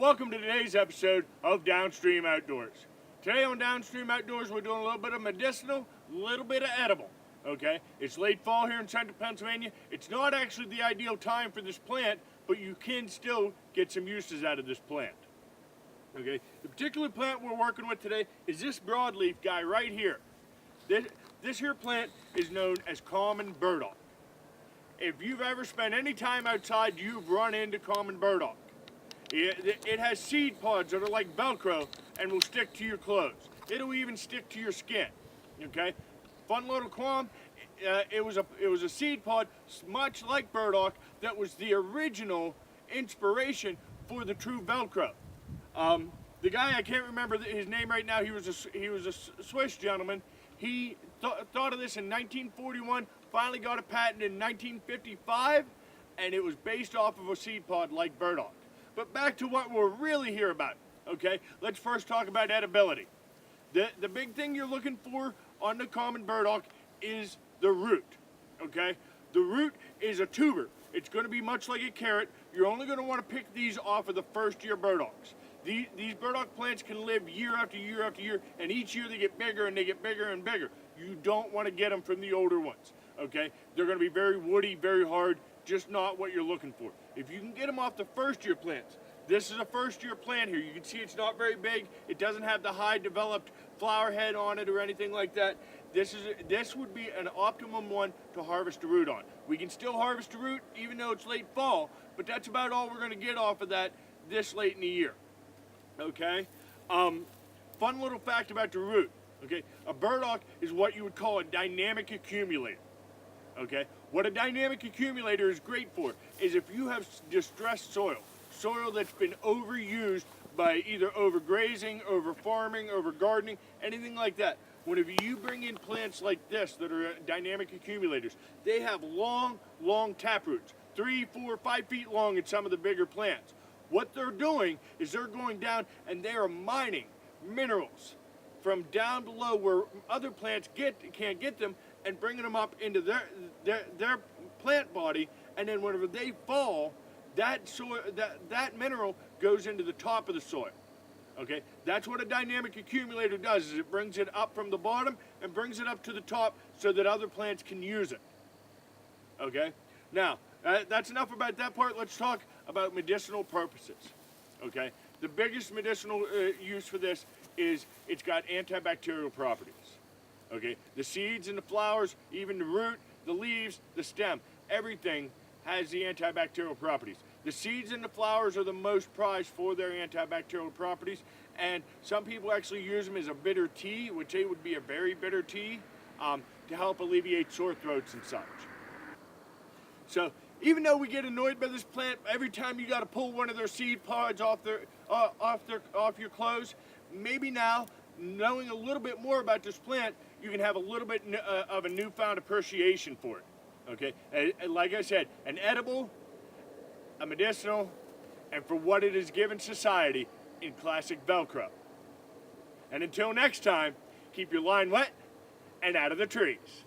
Welcome to today's episode of Downstream Outdoors. Today on Downstream Outdoors, we're doing a little bit of medicinal, a little bit of edible. Okay, it's late fall here in central Pennsylvania. It's not actually the ideal time for this plant, but you can still get some uses out of this plant. Okay, the particular plant we're working with today is this broadleaf guy right here. This here plant is known as Common Burdock. If you've ever spent any time outside, you've run into Common Burdock. It has seed pods that are like Velcro and will stick to your clothes. It'll even stick to your skin. Okay, fun little qualm. It was a seed pod, much like burdock, that was the original inspiration for the true Velcro. The guy, I can't remember his name right now. He was a Swiss gentleman. He thought of this in 1941. Finally got a patent in 1955, and it was based off of a seed pod like burdock. But back to what we're really here about, okay? Let's first talk about edibility. The big thing you're looking for on the Common Burdock is the root, okay? The root is a tuber. It's going to be much like a carrot. You're only going to want to pick these off of the first year burdocks. These burdock plants can live year after year after year, and each year they get bigger and they get bigger and bigger. You don't want to get them from the older ones, okay? They're going to be very woody, very hard, just not what you're looking for. If you can get them off the first year plants, this is a first year plant here. You can see it's not very big. It doesn't have the high developed flower head on it or anything like that. This would be an optimum one to harvest the root on. We can still harvest the root even though it's late fall, but that's about all we're going to get off of that this late in the year. Okay? Fun little fact about the root. Okay? A burdock is what you would call a dynamic accumulator. Okay? What a dynamic accumulator is great for is if you have distressed soil that's been overused by either overgrazing, over farming, over gardening, anything like that. Whenever you bring in plants like this that are dynamic accumulators, they have long tap roots, 3, 4, 5 feet long in some of the bigger plants. What they're doing is they're going down and they are mining minerals from down below where other plants can't get them, and bringing them up into their plant body, and then whenever they fall, that mineral goes into the top of the soil. Okay, that's what a dynamic accumulator does, is it brings it up from the bottom and brings it up to the top so that other plants can use it. Okay, now that's enough about that part. Let's talk about medicinal purposes. Okay, the biggest medicinal use for this is it's got antibacterial properties. Okay, the seeds and the flowers, even the root, the leaves, the stem, everything has the antibacterial properties. The seeds and the flowers are the most prized for their antibacterial properties, and some people actually use them as a bitter tea, which they would be a very bitter tea, to help alleviate sore throats and such. So even though we get annoyed by this plant, every time you got to pull one of their seed pods off your clothes, maybe now, knowing a little bit more about this plant, you can have a little bit of a newfound appreciation for it. Okay, like I said, an edible, a medicinal, and for what it has given society in classic Velcro. And until next time, keep your line wet and out of the trees.